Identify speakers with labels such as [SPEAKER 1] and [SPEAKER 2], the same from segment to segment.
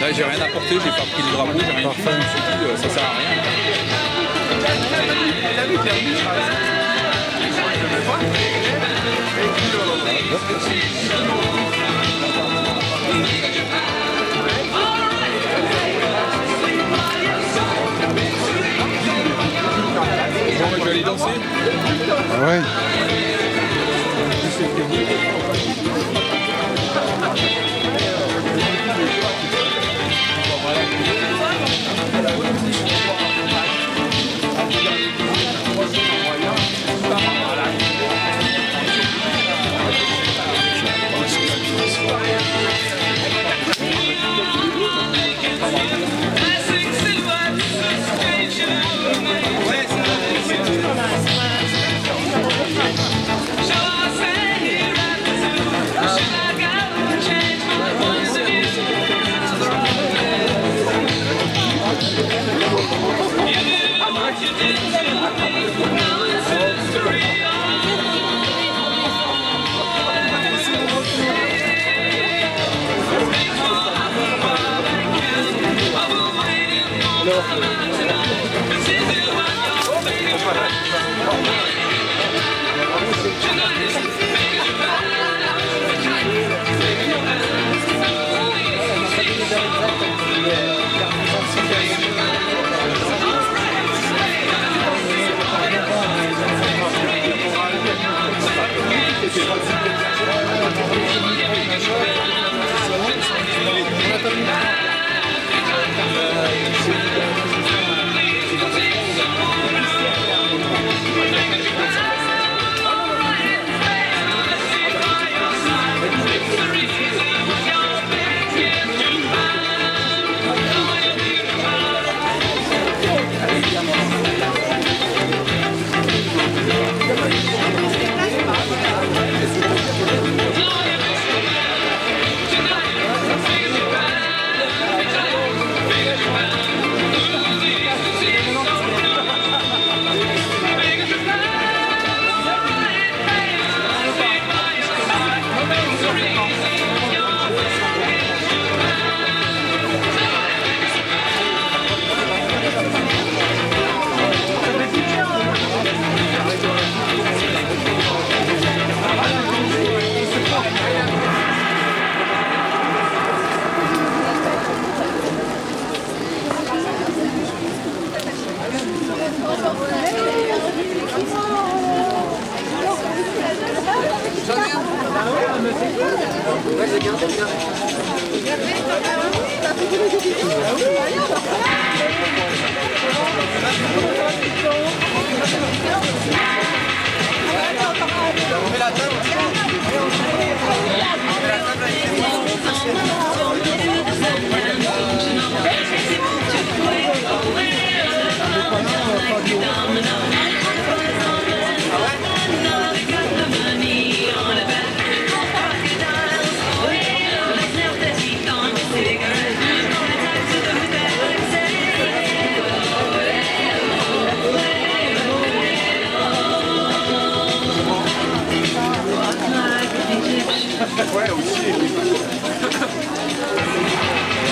[SPEAKER 1] Là, j'ai rien apporté, j'ai pas pris le drapeau, j'ai rien fait, je me suis dit, ça sert à rien. Bon, je vais aller danser.
[SPEAKER 2] Ouais.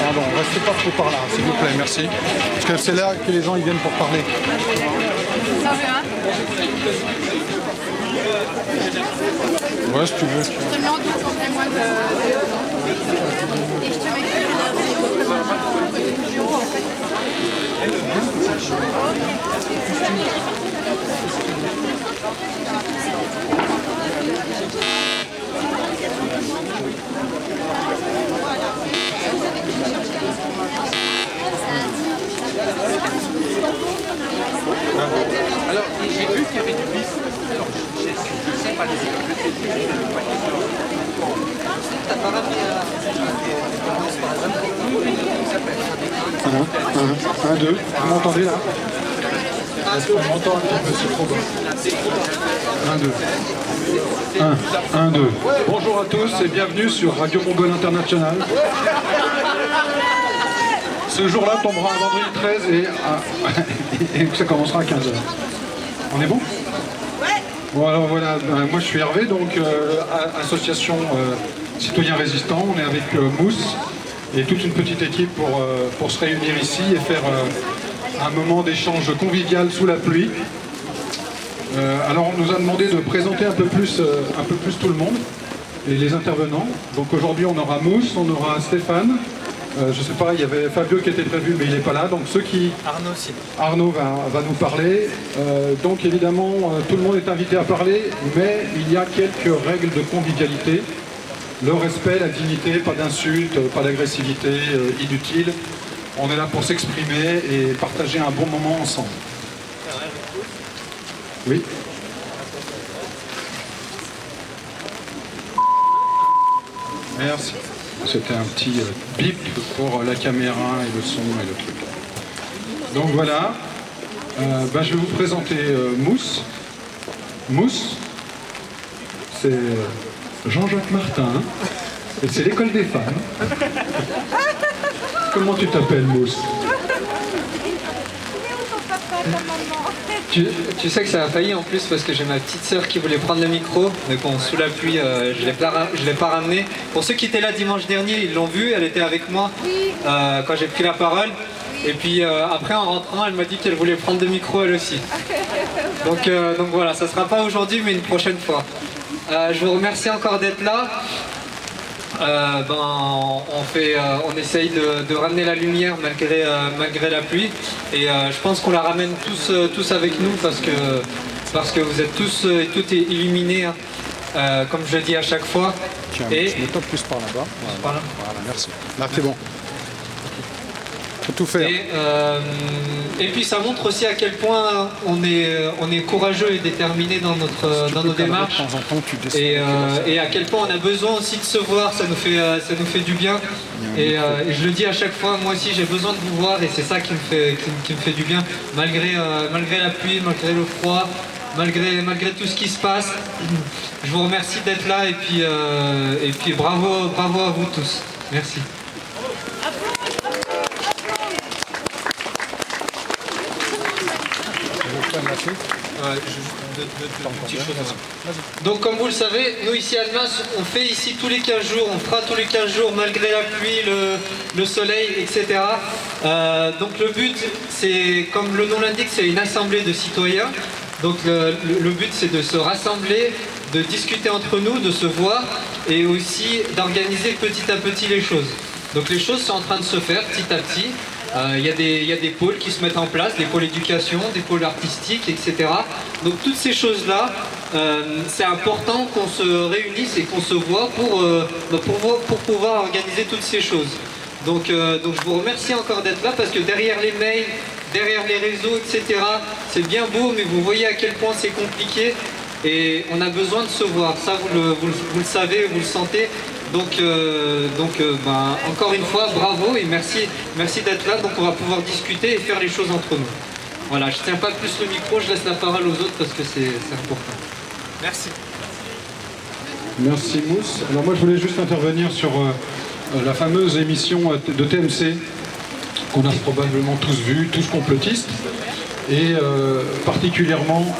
[SPEAKER 2] Pardon, restez pas trop par là, s'il vous plaît, merci. Parce que c'est là que les gens ils viennent pour parler. Ouais, si tu veux.
[SPEAKER 3] Je te mets en douce, moi de... Et je te mets du bureau, en fait.
[SPEAKER 1] Alors, j'ai vu qu'il y avait du bis. Alors, je sais pas les t'as pas ramené par exemple.
[SPEAKER 2] 1, 2, vous m'entendez là? Est-ce qu'on m'entend un petit peu? C'est trop bas. 1, 2. 1, 2. Bonjour à tous et bienvenue sur Radio Mongol International. Ce jour-là tombera un vendredi 13 et ça commencera à 15h. On est bon? Ouais. Bon alors voilà, moi je suis Hervé, donc association Citoyens Résistants. On est avec Mousse et toute une petite équipe pour se réunir ici et faire un moment d'échange convivial sous la pluie. Alors on nous a demandé de présenter un peu plus tout le monde et les intervenants. Donc aujourd'hui on aura Mousse, on aura Stéphane. Je sais pas, il y avait Fabio qui était prévu mais il n'est pas là. Donc
[SPEAKER 3] Arnaud aussi.
[SPEAKER 2] Arnaud va nous parler. Donc évidemment tout le monde est invité à parler, mais il y a quelques règles de convivialité. Le respect, la dignité, pas d'insultes, pas d'agressivité inutile. On est là pour s'exprimer et partager un bon moment ensemble. Oui. Merci. C'était un petit bip pour la caméra et le son et le truc. Donc voilà. Je vais vous présenter Mousse. Mousse, c'est Jean-Jacques Martin et c'est l'école des femmes. Comment tu t'appelles, Mousse?
[SPEAKER 3] Tu sais que ça a failli en plus parce que j'ai ma petite sœur qui voulait prendre le micro, mais bon, sous la pluie, je l'ai pas ramené. Pour ceux qui étaient là dimanche dernier, ils l'ont vu, elle était avec moi quand j'ai pris la parole. Et puis après, en rentrant, elle m'a dit qu'elle voulait prendre le micro elle aussi. Donc voilà, ça sera pas aujourd'hui, mais une prochaine fois. Je vous remercie encore d'être là. On essaye de ramener la lumière malgré la pluie et je pense qu'on la ramène tous avec nous parce que vous êtes tous et toutes illuminés comme je le dis à chaque fois.
[SPEAKER 2] Tiens,
[SPEAKER 3] et
[SPEAKER 2] je me tope plus par là-bas.
[SPEAKER 3] Voilà.
[SPEAKER 2] Voilà, merci. Là c'est bon. Faut tout faire.
[SPEAKER 3] Et puis ça montre aussi à quel point on est courageux et déterminé dans nos démarches.
[SPEAKER 2] De temps en temps, tu descends,
[SPEAKER 3] Et à quel point on a besoin aussi de se voir, ça nous fait du bien. Et je le dis à chaque fois, moi aussi j'ai besoin de vous voir et c'est ça qui me fait du bien, malgré la pluie, malgré le froid, malgré tout ce qui se passe. Je vous remercie d'être là et puis bravo à vous tous. Merci. Donc comme vous le savez, nous ici à Annemasse, on fait ici tous les 15 jours, on fera tous les 15 jours malgré la pluie, le soleil, etc. Donc le but, c'est, comme le nom l'indique, c'est une assemblée de citoyens. Donc le but c'est de se rassembler, de discuter entre nous, de se voir et aussi d'organiser petit à petit les choses. Donc les choses sont en train de se faire petit à petit. Il y a des pôles qui se mettent en place, des pôles éducation, des pôles artistiques, etc. Donc toutes ces choses-là, c'est important qu'on se réunisse et qu'on se voit pour pouvoir organiser toutes ces choses. Donc je vous remercie encore d'être là parce que derrière les mails, derrière les réseaux, etc., c'est bien beau, mais vous voyez à quel point c'est compliqué et on a besoin de se voir. Ça, vous le savez, vous le sentez. Donc, encore une fois, bravo et merci d'être là. Donc on va pouvoir discuter et faire les choses entre nous. Voilà, je ne tiens pas plus le micro, je laisse la parole aux autres parce que c'est important. Merci.
[SPEAKER 2] Merci Mousse. Alors moi je voulais juste intervenir sur la fameuse émission de TMC qu'on a probablement tous vu, tous complotistes. Et particulièrement,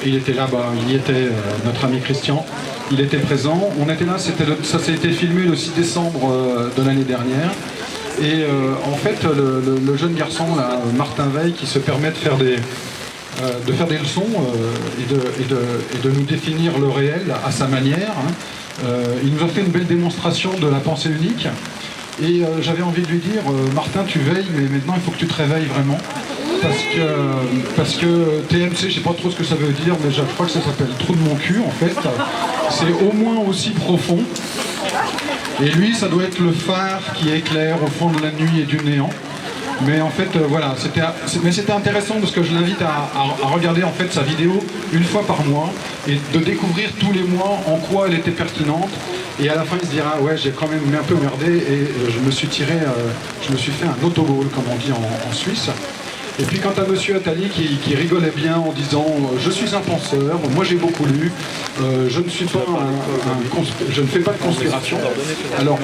[SPEAKER 2] il était là, il y était, notre ami Christian. Il était présent, on était là, ça s'est été filmé le 6 décembre de l'année dernière. Et en fait, le jeune garçon, là, Martin Veil, qui se permet de faire des leçons et de nous définir le réel à sa manière, hein, il nous a fait une belle démonstration de la pensée unique. Et j'avais envie de lui dire, Martin, tu veilles, mais maintenant il faut que tu te réveilles vraiment. Parce que TMC, je sais pas trop ce que ça veut dire, mais je crois que ça s'appelle trou de mon cul en fait. C'est au moins aussi profond. Et lui, ça doit être le phare qui éclaire au fond de la nuit et du néant. Mais en fait, voilà, c'était intéressant parce que je l'invite à regarder en fait sa vidéo une fois par mois et de découvrir tous les mois en quoi elle était pertinente. Et à la fin, il se dira, ouais, j'ai quand même un peu merdé et je me suis fait un autogol, comme on dit en Suisse. Et puis quant à monsieur Attali qui rigolait bien en disant je suis un penseur, moi j'ai beaucoup lu, je ne fais pas de conspiration. Alors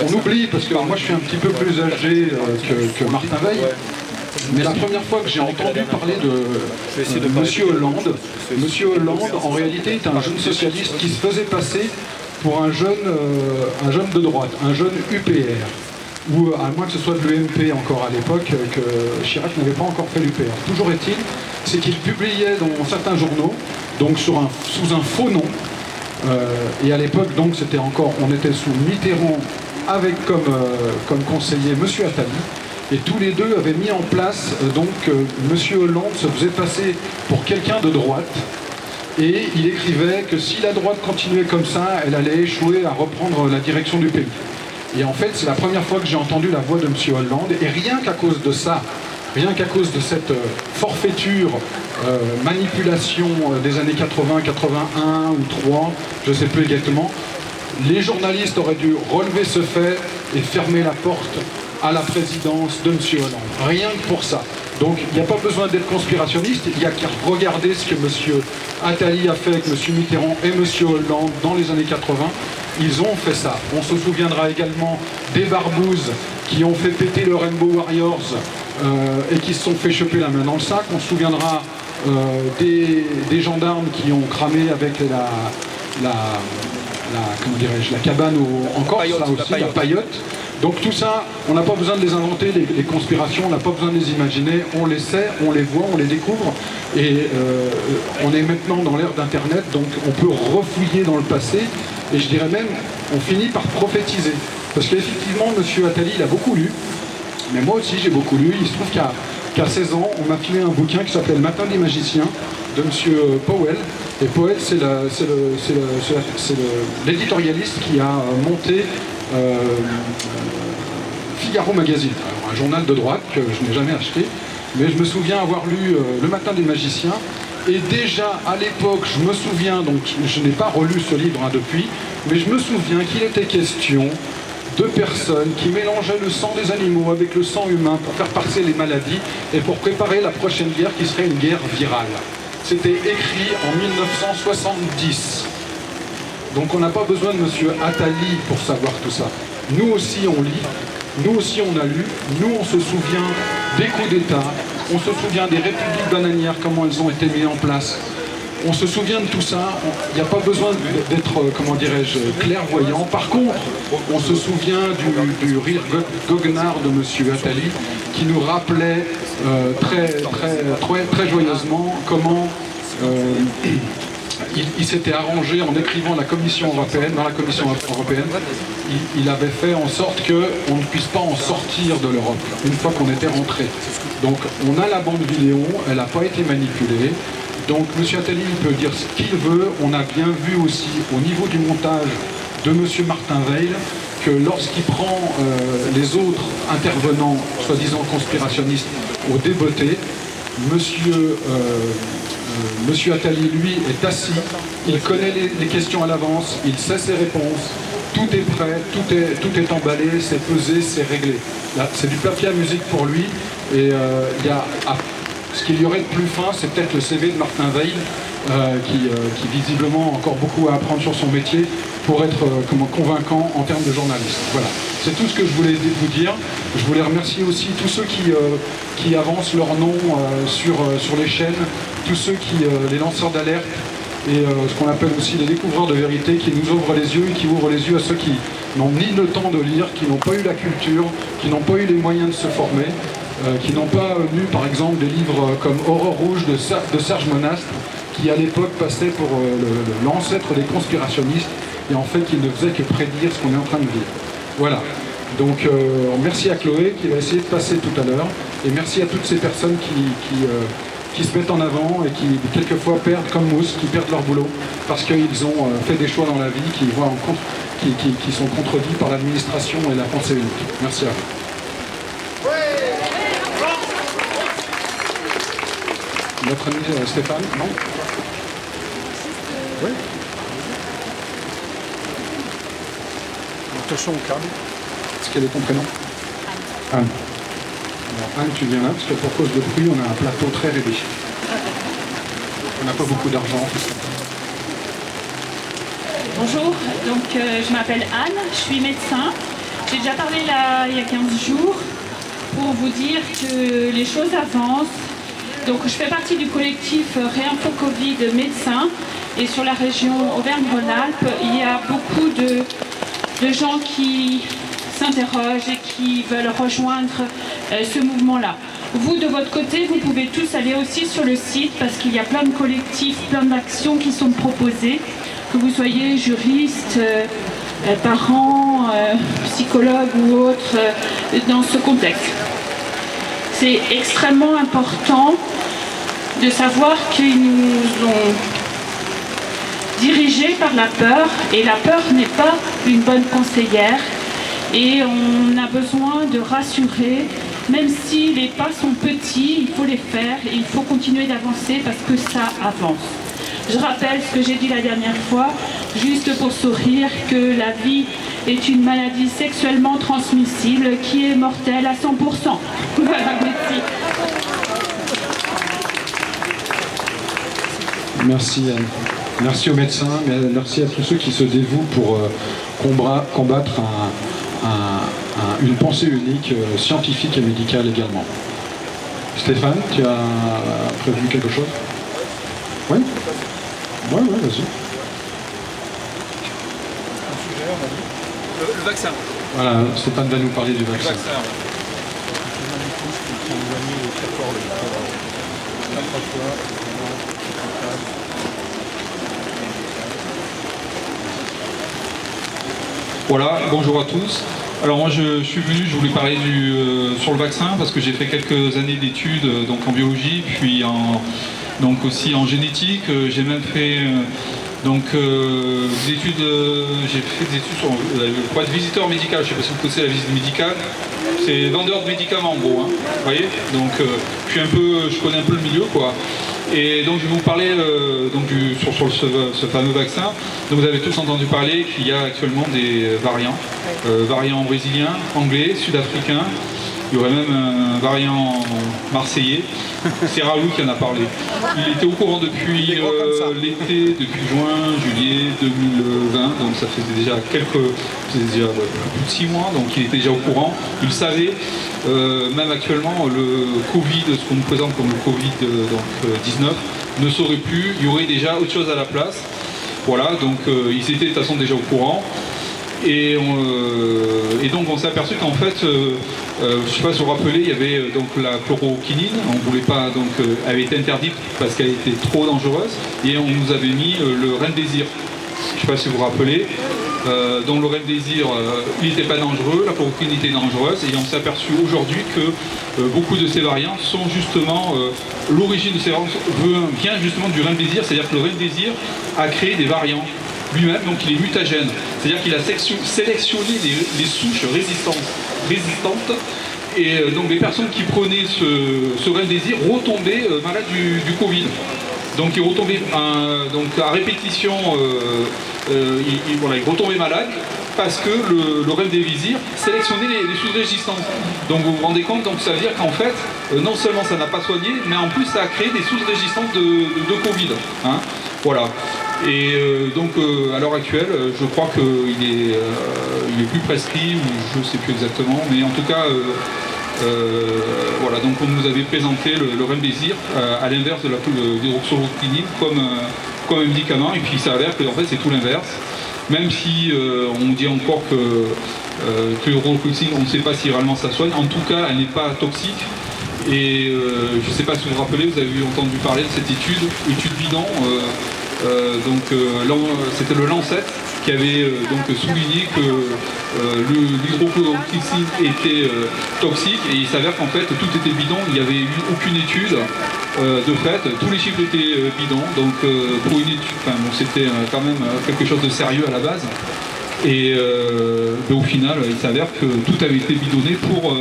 [SPEAKER 2] on oublie parce que moi je suis un petit peu plus âgé que Martin Veil, mais la première fois que j'ai entendu parler de monsieur Hollande, en réalité est un jeune socialiste qui se faisait passer pour un jeune de droite, un jeune UPR. ou à moins que ce soit de l'UMP encore à l'époque, que Chirac n'avait pas encore fait l'UPR. Toujours est-il, c'est qu'il publiait dans certains journaux, donc sous un faux nom, et à l'époque, donc, c'était encore, on était sous Mitterrand avec comme conseiller M. Attali, et tous les deux avaient mis en place, M. Hollande se faisait passer pour quelqu'un de droite, et il écrivait que si la droite continuait comme ça, elle allait échouer à reprendre la direction du pays. Et en fait, c'est la première fois que j'ai entendu la voix de M. Hollande, et rien qu'à cause de ça, rien qu'à cause de cette forfaiture, manipulation des années 80, 81 ou 3, je ne sais plus exactement, les journalistes auraient dû relever ce fait et fermer la porte à la présidence de M. Hollande. Rien que pour ça. Donc il n'y a pas besoin d'être conspirationniste, il n'y a qu'à regarder ce que M. Attali a fait avec M. Mitterrand et M. Hollande dans les années 80. Ils ont fait ça. On se souviendra également des barbouzes qui ont fait péter le Rainbow Warriors et qui se sont fait choper la main dans le sac. On se souviendra des gendarmes qui ont cramé avec comment dirais-je, la cabane en Corse, là aussi, la paillote. Donc tout ça, on n'a pas besoin de les inventer, les conspirations, on n'a pas besoin de les imaginer, on les sait, on les voit, on les découvre, et on est maintenant dans l'ère d'Internet, donc on peut refouiller dans le passé, et je dirais même, on finit par prophétiser. Parce qu'effectivement, M. Attali, il a beaucoup lu, mais moi aussi j'ai beaucoup lu. Il se trouve qu'à 16 ans, on m'a filé un bouquin qui s'appelle Matin des magiciens, de M. Powell. Et Powell, c'est l'éditorialiste qui a monté Figaro Magazine, alors un journal de droite que je n'ai jamais acheté, mais je me souviens avoir lu Le Matin des magiciens, et déjà à l'époque, je me souviens, donc je n'ai pas relu ce livre depuis, mais je me souviens qu'il était question de personnes qui mélangeaient le sang des animaux avec le sang humain pour faire passer les maladies et pour préparer la prochaine guerre qui serait une guerre virale. C'était écrit en 1970. Donc on n'a pas besoin de M. Attali pour savoir tout ça. Nous aussi on lit, nous aussi on a lu, nous on se souvient des coups d'État, on se souvient des républiques bananières, comment elles ont été mises en place. On se souvient de tout ça, il n'y a pas besoin d'être, comment dirais-je, clairvoyant. Par contre, on se souvient du rire goguenard de M. Attali qui nous rappelait très joyeusement comment il s'était arrangé en écrivant la Commission européenne, dans la Commission européenne, il avait fait en sorte qu'on ne puisse pas en sortir de l'Europe une fois qu'on était rentré. Donc on a la bande vidéo, elle n'a pas été manipulée. Donc M. Attali peut dire ce qu'il veut. On a bien vu aussi au niveau du montage de M. Martin Veil que lorsqu'il prend les autres intervenants, soi-disant conspirationnistes, au débeauté, Monsieur Attali, lui, est assis, il connaît les questions à l'avance, il sait ses réponses, tout est prêt, tout est emballé, c'est pesé, c'est réglé. C'est du papier à musique pour lui, et ce qu'il y aurait de plus fin, c'est peut-être le CV de Martin Veil, qui visiblement a encore beaucoup à apprendre sur son métier pour être convaincant en termes de journaliste. Voilà, c'est tout ce que je voulais vous dire. Je voulais remercier aussi tous ceux qui avancent leur nom sur les chaînes, tous ceux les lanceurs d'alerte, et ce qu'on appelle aussi les découvreurs de vérité, qui nous ouvrent les yeux et qui ouvrent les yeux à ceux qui n'ont ni le temps de lire, qui n'ont pas eu la culture, qui n'ont pas eu les moyens de se former, qui n'ont pas lu par exemple des livres comme Aurore Rouge de Serge Monastre, qui à l'époque passait pour l'ancêtre des conspirationnistes, et en fait qui ne faisait que prédire ce qu'on est en train de vivre. Voilà. Donc merci à Chloé qui va essayer de passer tout à l'heure, et merci à toutes ces personnes qui se mettent en avant et qui quelquefois perdent comme Mousse, qui perdent leur boulot parce qu'ils ont fait des choix dans la vie qui sont contredits par l'administration et la pensée unique. Merci à vous. Notre ami Stéphane, non? Oui. Attention au câble. Quel est ton prénom? Anne. Alors Anne, tu viens là parce que pour cause de bruit, on a un plateau très réduit. On n'a pas beaucoup d'argent.
[SPEAKER 4] Bonjour, donc je m'appelle Anne, je suis médecin. J'ai déjà parlé là il y a 15 jours pour vous dire que les choses avancent. Donc je fais partie du collectif Réinfo Covid médecins, et sur la région Auvergne-Rhône-Alpes, il y a beaucoup de gens qui s'interrogent et qui veulent rejoindre ce mouvement-là. Vous, de votre côté, vous pouvez tous aller aussi sur le site parce qu'il y a plein de collectifs, plein d'actions qui sont proposées, que vous soyez juriste, parents, psychologues ou autres, dans ce contexte. C'est extrêmement important de savoir qu'ils nous ont dirigés par la peur, et la peur n'est pas une bonne conseillère, et on a besoin de rassurer, même si les pas sont petits, il faut les faire, et il faut continuer d'avancer parce que ça avance. Je rappelle ce que j'ai dit la dernière fois, juste pour sourire, que la vie est une maladie sexuellement transmissible qui est mortelle à 100%. Voilà, merci.
[SPEAKER 2] Merci Anne. Merci aux médecins, merci à tous ceux qui se dévouent pour combattre une pensée unique, scientifique et médicale également. Stéphane, tu as prévu quelque chose? Oui? Oui, vas-y.
[SPEAKER 1] Le vaccin.
[SPEAKER 2] Voilà, Stéphane va nous parler du vaccin.
[SPEAKER 5] Voilà, bonjour à tous. Alors moi je suis venu, je voulais parler sur le vaccin parce que j'ai fait quelques années d'études donc en biologie, puis donc aussi en génétique. J'ai même fait des études, j'ai fait des études pour être visiteur médical. Je ne sais pas si vous connaissez la visite médicale. C'est vendeur de médicaments en gros, hein, vous voyez. Donc je connais un peu le milieu quoi. Et donc je vais vous parler sur ce fameux vaccin. Donc vous avez tous entendu parler qu'il y a actuellement des variants brésiliens, anglais, sud-africains. Il y aurait même un variant marseillais. C'est Raoult qui en a parlé. Il était au courant depuis l'été, depuis juin, juillet 2020. Donc ça faisait déjà plus de 6 mois. Donc il était déjà au courant. Il le savait. Même actuellement, le Covid, ce qu'on nous présente comme le Covid-19, ne saurait plus. Il y aurait déjà autre chose à la place. Voilà. Donc ils étaient de toute façon déjà au courant. Et donc on s'est aperçu qu'en fait, je ne sais pas si vous vous rappelez, il y avait donc la chloroquinine, on voulait pas, donc elle avait été interdite parce qu'elle était trop dangereuse, et on nous avait mis le Remdesivir. Je ne sais pas si vous vous rappelez. Donc le Remdesivir, il n'était pas dangereux, la chloroquine était dangereuse, et on s'est aperçu aujourd'hui que beaucoup de ces variants sont justement, l'origine de ces variants vient justement du Remdesivir, c'est-à-dire que le Remdesivir a créé des variants lui-même, donc il est mutagène, c'est-à-dire qu'il a sélectionné les souches résistantes, et donc les personnes qui prenaient ce Remdesivir retombaient malades du Covid. Donc ils retombaient à répétition, ils retombaient malades parce que le Remdesivir sélectionnait les souches résistantes. Donc vous vous rendez compte, donc ça veut dire qu'en fait, non seulement ça n'a pas soigné, mais en plus ça a créé des souches résistantes de Covid. Hein, voilà. Et à l'heure actuelle, je crois qu'il est plus prescrit, ou je ne sais plus exactement, mais en tout cas, voilà, donc on nous avait présenté le Remdesivir à l'inverse de l'hydroxychloroquine comme un médicament, et puis il s'avère que en fait c'est tout l'inverse. Même si on dit encore que l'hydroxychloroquine, on ne sait pas si réellement ça soigne, en tout cas elle n'est pas toxique. Et je ne sais pas si vous vous rappelez, vous avez entendu parler de cette étude bidon. C'était le Lancet qui avait souligné que l'hydroxychloroquine était toxique, et il s'avère qu'en fait tout était bidon, il n'y avait eu aucune étude de fait, tous les chiffres étaient bidons, donc pour une étude, c'était quand même quelque chose de sérieux à la base. Et au final, il s'avère que tout avait été bidonné pour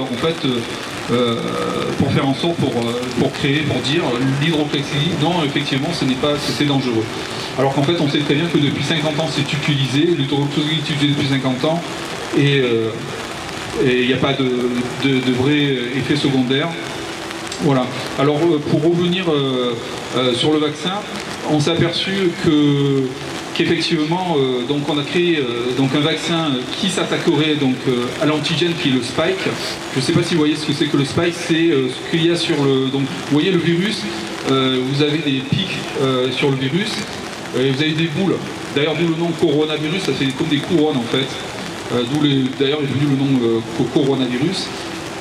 [SPEAKER 5] faire en sorte, pour créer, pour dire l'hydroxychloroquine, non, effectivement, c'était dangereux. Alors qu'en fait, on sait très bien que depuis 50 ans, c'est utilisé, l'hydroxychloroquine est utilisé depuis 50 ans, et il n'y a pas de vrai effet secondaire. Voilà. Alors, pour revenir sur le vaccin, on s'est aperçu qu'effectivement, on a créé un vaccin qui s'attaquerait à l'antigène qui est le spike. Je ne sais pas si vous voyez ce que c'est que le spike, c'est ce qu'il y a sur le... Donc, vous voyez le virus, vous avez des pics sur le virus, et vous avez des boules. D'ailleurs, d'où le nom coronavirus, ça fait comme des couronnes en fait. d'ailleurs est devenu le nom coronavirus.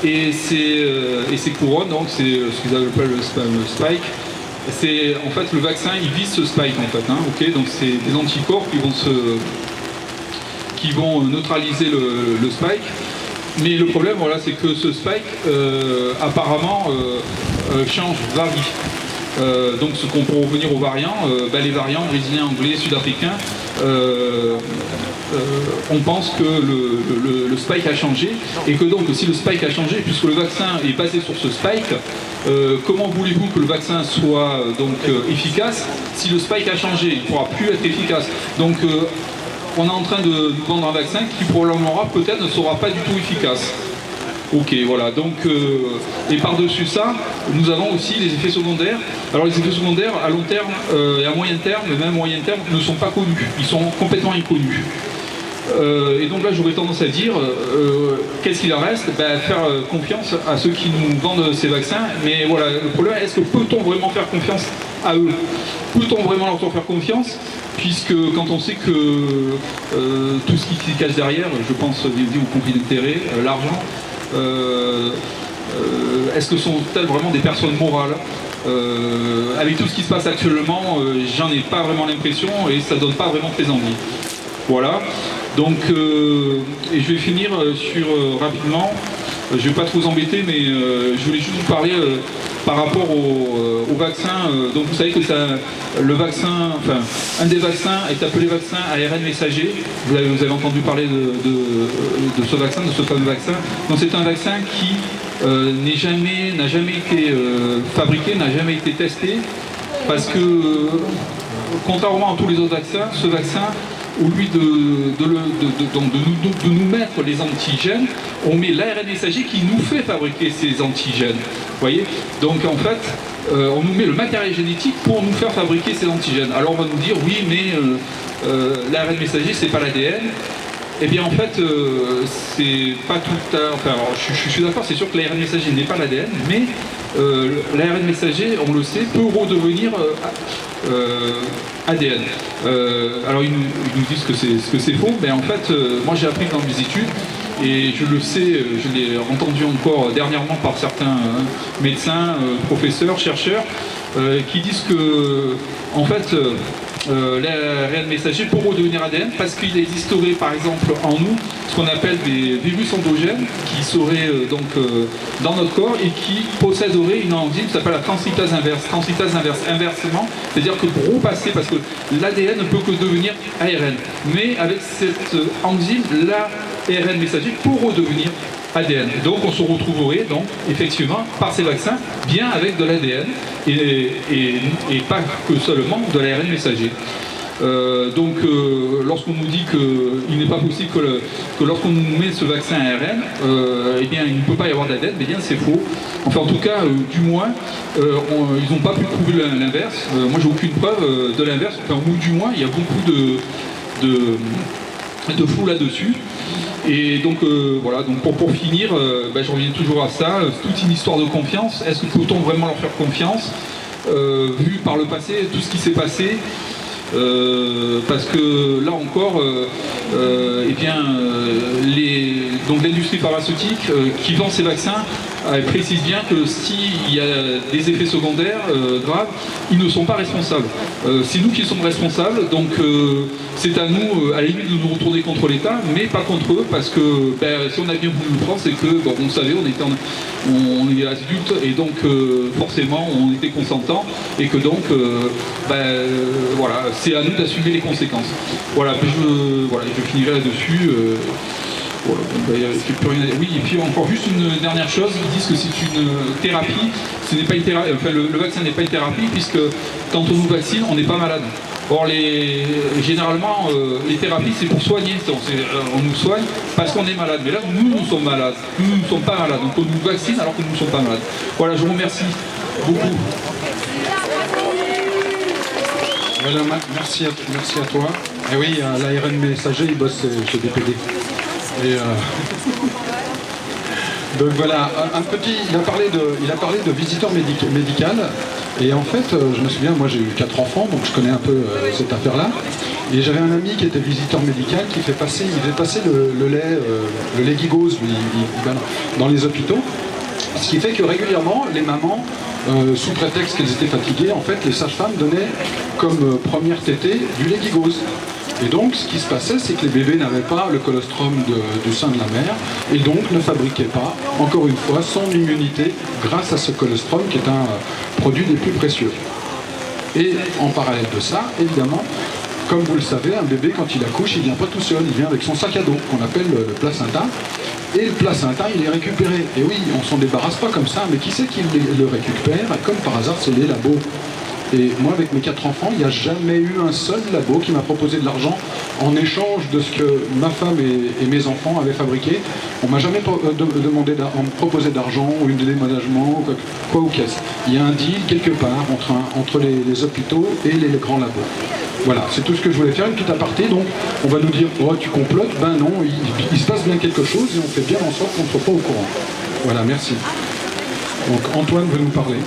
[SPEAKER 5] Et ces couronnes, donc c'est ce qu'ils appellent le spike. C'est en fait le vaccin, il vise ce spike en fait. Hein, ok, donc c'est des anticorps qui vont neutraliser le spike. Mais le problème, voilà, c'est que ce spike apparemment change, varie. Donc ce qu'on peut revenir aux variants, les variants brésiliens, anglais, sud-africains, on pense que le spike a changé, et que donc si le spike a changé, puisque le vaccin est basé sur ce spike, comment voulez-vous que le vaccin soit efficace si le spike a changé? Il ne pourra plus être efficace. Donc on est en train de nous vendre un vaccin qui probablement peut-être ne sera pas du tout efficace. Ok, voilà, donc, et par-dessus ça, nous avons aussi les effets secondaires. Alors les effets secondaires, à long terme et à moyen terme, et même moyen terme, ne sont pas connus, ils sont complètement inconnus. Et donc là, j'aurais tendance à dire, qu'est-ce qu'il en reste? Faire confiance à ceux qui nous vendent ces vaccins. Mais voilà, le problème, est-ce que peut-on vraiment faire confiance à eux? Peut-on vraiment leur faire confiance? Puisque quand on sait que tout ce qui se cache derrière, je pense au conflit d'intérêts, l'argent, est-ce que sont-elles vraiment des personnes morales? Avec tout ce qui se passe actuellement, j'en ai pas vraiment l'impression et ça donne pas vraiment très envie. Voilà. Donc, et je vais finir sur rapidement. Je vais pas trop vous embêter, mais je voulais juste vous parler par rapport au vaccin. Donc vous savez que le vaccin, enfin un des vaccins est appelé vaccin ARN messager. Vous avez entendu parler de ce vaccin, de ce fameux vaccin. Donc c'est un vaccin qui n'a jamais été fabriqué, n'a jamais été testé, parce que contrairement à tous les autres vaccins, ce vaccin, au lieu de nous mettre les antigènes, on met l'ARN messager qui nous fait fabriquer ces antigènes. Vous voyez? Donc en fait, on nous met le matériel génétique pour nous faire fabriquer ces antigènes. Alors on va nous dire, oui, mais l'ARN messager, c'est pas l'ADN. Eh bien en fait, c'est pas tout à... Enfin, alors, je suis d'accord, c'est sûr que l'ARN messager n'est pas l'ADN, mais l'ARN messager, on le sait, peut redevenir ADN. Alors ils nous disent que c'est faux, mais en fait, moi j'ai appris dans mes études, et je le sais, je l'ai entendu encore dernièrement par certains médecins, professeurs, chercheurs, qui disent que, en fait, l'ARN messager peut redevenir ADN parce qu'il existerait par exemple en nous ce qu'on appelle des virus endogènes qui seraient dans notre corps et qui posséderaient une enzyme qui s'appelle la transcriptase inverse. Transcriptase inverse, inversement, c'est-à-dire que pour repasser, parce que l'ADN ne peut que devenir ARN, mais avec cette enzyme, l'ARN messager peut redevenir ADN. Donc on se retrouverait donc effectivement par ces vaccins bien avec de l'ADN et pas que seulement de l'ARN messager. Lorsqu'on nous dit qu'il n'est pas possible que lorsqu'on nous met ce vaccin ARN, eh bien il ne peut pas y avoir d'ADN, eh bien c'est faux. Enfin en tout cas, du moins, ils n'ont pas pu prouver l'inverse. Moi j'ai aucune preuve de l'inverse, enfin, ou du moins il y a beaucoup de flou là-dessus. Et donc voilà, donc pour finir, je reviens toujours à ça, c'est toute une histoire de confiance. Est-ce que peut-on vraiment leur faire confiance vu par le passé, tout ce qui s'est passé, parce que là encore, l'industrie pharmaceutique qui vend ces vaccins précise bien que s'il y a des effets secondaires graves, ils ne sont pas responsables. C'est nous qui sommes responsables, donc c'est à nous, à la limite, de nous retourner contre l'État, mais pas contre eux, parce que si on a bien voulu le prendre, c'est que, on savait, on est adulte, et donc forcément on était consentant, et que donc, voilà, c'est à nous d'assumer les conséquences. Voilà, je finirai là-dessus. Voilà, j'ai plus rien à dire. Oui, et puis encore juste une dernière chose, ils disent que c'est une thérapie, ce n'est pas une thérapie, enfin, le vaccin n'est pas une thérapie, puisque quand on nous vaccine, on n'est pas malade. Or, généralement, les thérapies, c'est pour soigner, on nous soigne parce qu'on est malade, mais là, nous sommes malades, nous ne sommes pas malades, donc on nous vaccine alors que nous ne sommes pas malades. Voilà, je vous remercie beaucoup.
[SPEAKER 2] Voilà, merci à toi. Et oui, l'ARN messager, il bosse chez DPD. Donc voilà, il a parlé de visiteur médical, Et en fait, je me souviens, moi j'ai eu 4 enfants, donc je connais un peu cette affaire-là. Et j'avais un ami qui était visiteur médical qui il fait passer le lait Gigose dans les hôpitaux. Ce qui fait que régulièrement, les mamans, sous prétexte qu'elles étaient fatiguées, en fait, les sages-femmes donnaient comme première tétée du lait Gigose. Et donc, ce qui se passait, c'est que les bébés n'avaient pas le colostrum du sein de la mère, et donc ne fabriquaient pas, encore une fois, son immunité grâce à ce colostrum qui est un produit des plus précieux. Et en parallèle de ça, évidemment, comme vous le savez, un bébé, quand il accouche, il ne vient pas tout seul, il vient avec son sac à dos, qu'on appelle le placenta. Et le placenta, il est récupéré. Et oui, on s'en débarrasse pas comme ça, mais qui c'est qui le récupère? Et comme par hasard, c'est les labos. Et moi, avec mes 4 enfants, il n'y a jamais eu un seul labo qui m'a proposé de l'argent en échange de ce que ma femme et mes enfants avaient fabriqué. On ne m'a jamais proposé d'argent ou une déménagement, quoi ou qu'est-ce. Il y a un deal quelque part entre les hôpitaux et les grands labos. Voilà, c'est tout ce que je voulais faire, une petite aparté. Donc, on va nous dire, oh, tu complotes. Ben non, il se passe bien quelque chose et on fait bien en sorte qu'on ne soit pas au courant. Voilà, merci. Donc, Antoine veut nous parler.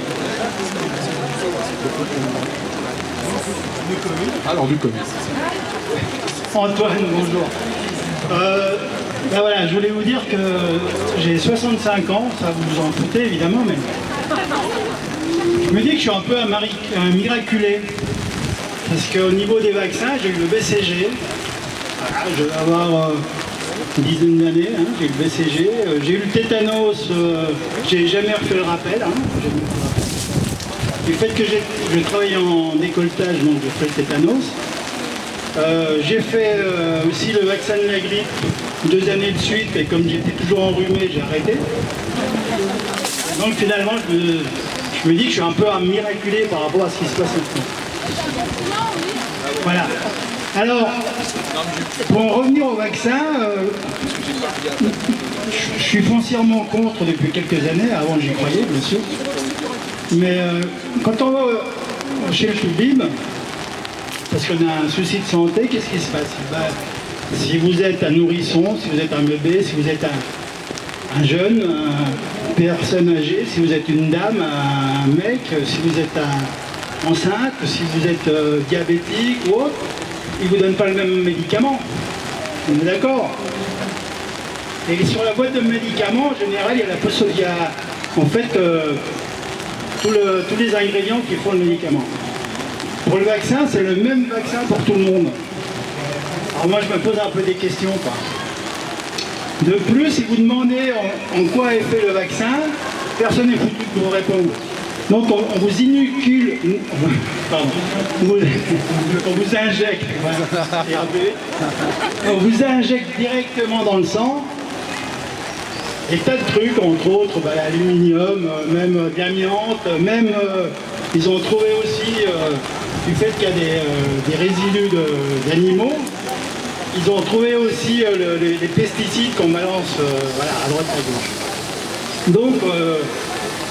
[SPEAKER 2] Alors, du commis.
[SPEAKER 6] Antoine, bonjour. Ben voilà, je voulais vous dire que j'ai 65 ans, ça vous en foutez évidemment, mais je me dis que je suis un peu un miraculé. Parce qu'au niveau des vaccins, j'ai eu le BCG. Voilà, je vais avoir une dizaine d'années, hein, j'ai eu le BCG. J'ai eu le tétanos, j'ai jamais refait le rappel. Hein, du fait que je travaille en décolletage, donc j'ai fait le tétanos. J'ai fait aussi le vaccin de la grippe 2 années de suite, et comme j'étais toujours enrhumé, j'ai arrêté. Donc finalement, je me dis que je suis un peu un miraculé par rapport à ce qui se passe maintenant. Voilà. Alors, pour en revenir au vaccin, je suis foncièrement contre depuis quelques années, avant j'y croyais bien sûr. Mais quand on va chez le Toubib, parce qu'on a un souci de santé, qu'est-ce qui se passe? Si vous êtes un nourrisson, si vous êtes un bébé, si vous êtes un jeune, une personne âgée, si vous êtes une dame, un mec, si vous êtes enceinte, si vous êtes diabétique ou autre, ils ne vous donnent pas le même médicament. On est d'accord? Et sur la boîte de médicaments, en général, il y a en fait tous les ingrédients qui font le médicament. Pour le vaccin, c'est le même vaccin pour tout le monde. Alors moi, je me pose un peu des questions, quoi. De plus, si vous demandez en quoi est fait le vaccin, personne n'est foutu de vous répondre. Donc on vous inocule, pardon, on vous injecte, on vous injecte directement dans le sang des tas de trucs, entre autres l'aluminium, même de l'amiante, même ils ont trouvé aussi du fait qu'il y a des résidus d'animaux, ils ont trouvé aussi les pesticides qu'on balance à droite à gauche. Donc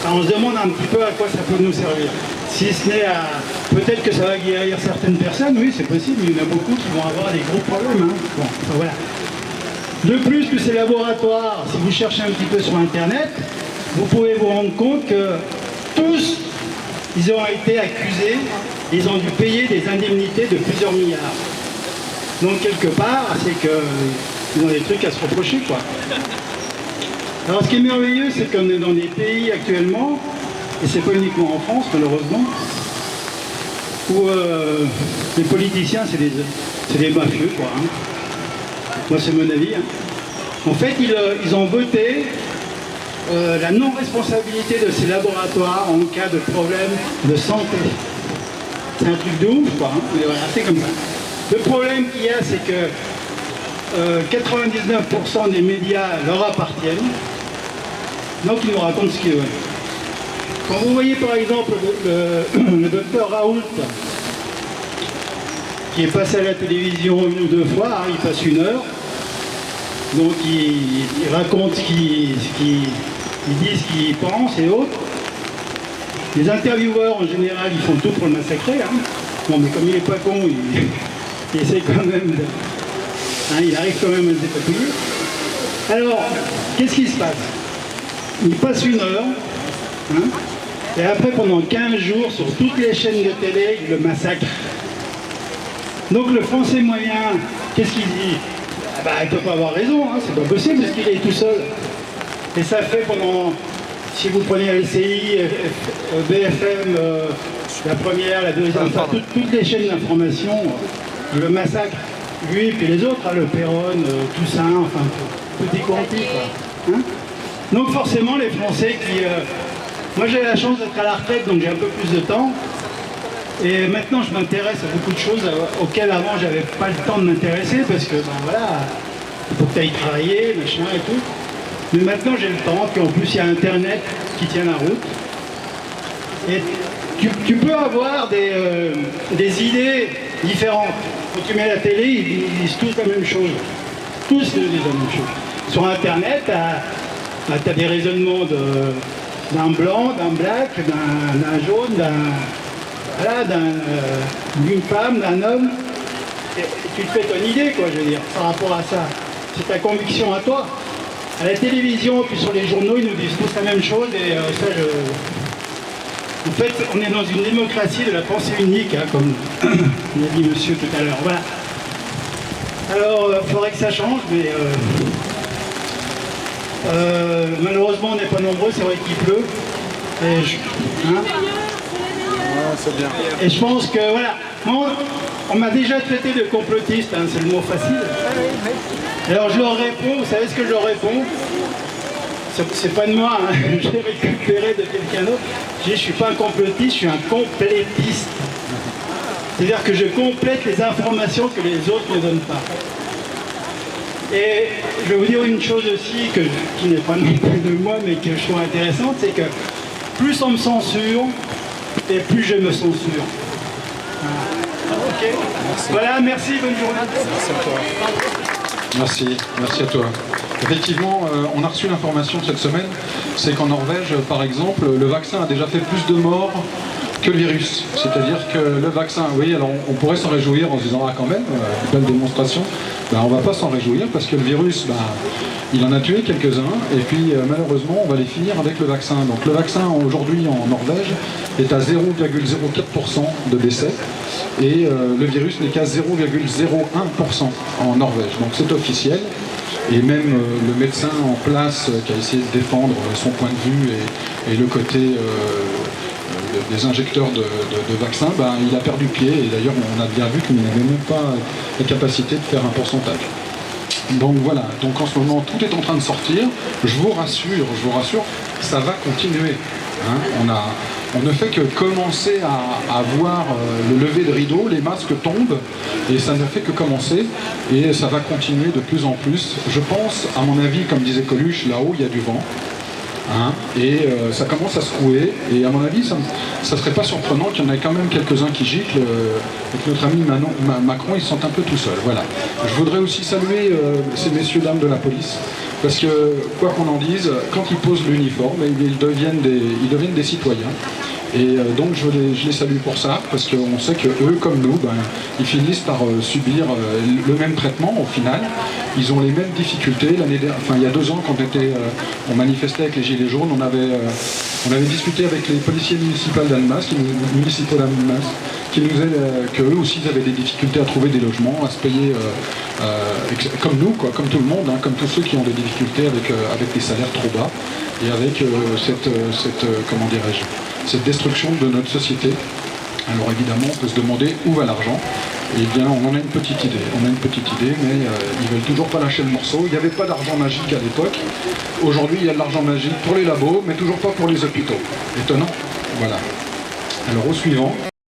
[SPEAKER 6] on se demande un petit peu à quoi ça peut nous servir. Si ce n'est à... Peut-être que ça va guérir certaines personnes, oui c'est possible, mais il y en a beaucoup qui vont avoir des gros problèmes. Hein. Bon, enfin, voilà. De plus que ces laboratoires, si vous cherchez un petit peu sur internet, vous pouvez vous rendre compte que tous, ils ont été accusés, ils ont dû payer des indemnités de plusieurs milliards. Donc quelque part, c'est qu'ils ont des trucs à se reprocher, quoi. Alors ce qui est merveilleux, c'est qu'on est dans des pays actuellement, et c'est pas uniquement en France malheureusement, où les politiciens c'est des mafieux, quoi. Hein. Moi c'est mon avis. Hein. En fait, ils ont voté la non-responsabilité de ces laboratoires en cas de problème de santé. C'est un truc de ouf, quoi. Hein. Mais voilà, c'est comme ça. Le problème qu'il y a, c'est que 99% des médias leur appartiennent, donc ils nous racontent ce qu'ils veulent. Quand vous voyez par exemple le docteur Raoult, qui est passé à la télévision 1 ou 2 fois, hein, il passe 1 heure, donc il raconte il dit ce qu'il pense et autres. Les intervieweurs en général, ils font tout pour le massacrer. Hein. Bon, mais comme il n'est pas con, il essaie quand même de... Hein, il arrive quand même à se dépatouiller. Alors, qu'est-ce qui se passe? Il passe 1 heure, hein, Et après, pendant 15 jours, sur toutes les chaînes de télé, le massacre. Donc le Français moyen, qu'est-ce qu'il dit? Ah bah, il ne peut pas avoir raison, hein, c'est pas possible parce qu'il est tout seul. Et ça fait pendant, si vous prenez LCI, BFM, la première, la deuxième, enfin, toutes les chaînes d'information, le massacre, lui et puis les autres, hein, le Perron, Toussaint, enfin, tout y compris, quoi. Hein? Donc forcément, les Français qui... moi j'ai la chance d'être à la retraite, donc j'ai un peu plus de temps. Et maintenant, je m'intéresse à beaucoup de choses auxquelles avant, j'avais pas le temps de m'intéresser parce que, ben voilà, il faut que tu ailles travailler, machin et tout. Mais maintenant, j'ai le temps, puis en plus, il y a Internet qui tient la route. Et tu peux avoir des idées différentes. Quand tu mets la télé, ils disent tous la même chose. Tous disent la même chose. Sur Internet, tu as des raisonnements d'un blanc, d'un black, d'un jaune, voilà, d'une femme, d'un homme, et tu te fais ton idée, quoi, je veux dire, par rapport à ça. C'est ta conviction à toi. À la télévision, puis sur les journaux, ils nous disent tous la même chose, et ça, En fait, on est dans une démocratie de la pensée unique, hein, comme l'a dit monsieur tout à l'heure. Voilà. Alors, il faudrait que ça change, mais malheureusement, on n'est pas nombreux, c'est vrai qu'il pleut.
[SPEAKER 2] C'est bien.
[SPEAKER 6] Et je pense que, voilà, on m'a déjà traité de complotiste, hein, c'est le mot facile. Alors je leur réponds, vous savez ce que je leur réponds? C'est pas de moi, hein, je l'ai récupéré de quelqu'un d'autre. Je dis, je suis pas un complotiste, je suis un complétiste. C'est-à-dire que je complète les informations que les autres ne donnent pas. Et je vais vous dire une chose aussi, qui n'est pas non plus de moi, mais que je trouve intéressante, c'est que plus on me censure, et plus je me censure. Voilà. Ok. Voilà, merci, bonne journée.
[SPEAKER 2] Merci à toi. Merci à toi. Effectivement, on a reçu l'information cette semaine, c'est qu'en Norvège, par exemple, le vaccin a déjà fait plus de morts que le virus. C'est-à-dire que le vaccin, oui, alors on pourrait s'en réjouir en se disant, ah quand même, belle démonstration, ben, on ne va pas s'en réjouir parce que le virus, ben, il en a tué quelques-uns et puis malheureusement, on va les finir avec le vaccin. Donc le vaccin aujourd'hui en Norvège est à 0,04% de décès et le virus n'est qu'à 0,01% en Norvège. Donc c'est officiel. Et même le médecin en place qui a essayé de défendre son point de vue et le côté des injecteurs de vaccins, ben, il a perdu pied et d'ailleurs on a bien vu qu'il n'avait même pas la capacité de faire un pourcentage. Donc voilà, donc en ce moment tout est en train de sortir, je vous rassure, ça va continuer. Hein. On ne fait que commencer à voir le lever de rideau, les masques tombent, et ça ne fait que commencer, et ça va continuer de plus en plus. Je pense, à mon avis, comme disait Coluche, là-haut, il y a du vent, hein, et ça commence à secouer, et à mon avis, ça ne serait pas surprenant qu'il y en ait quand même quelques-uns qui giclent, et que notre ami Macron, ils se sentent un peu tout seuls. Voilà. Je voudrais aussi saluer ces messieurs, dames de la police, parce que, quoi qu'on en dise, quand ils posent l'uniforme, ils deviennent des citoyens. Et donc je les salue pour ça, parce qu'on sait que eux, comme nous, ben, ils finissent par subir le même traitement au final. Ils ont les mêmes difficultés. Il y a 2 ans, quand on manifestait avec les Gilets jaunes, on avait discuté avec les policiers municipaux d'Annemasse, qui nous disaient qu'eux aussi ils avaient des difficultés à trouver des logements, à se payer comme nous, quoi, comme tout le monde, hein, comme tous ceux qui ont des difficultés avec des salaires trop bas et avec comment dirais-je, cette destruction de notre société. Alors évidemment, on peut se demander où va l'argent. Et bien on en a une petite idée. Mais ils veulent toujours pas lâcher le morceau. Il n'y avait pas d'argent magique à l'époque. Aujourd'hui, il y a de l'argent magique pour les labos, mais toujours pas pour les hôpitaux. Étonnant. Voilà. Alors au suivant.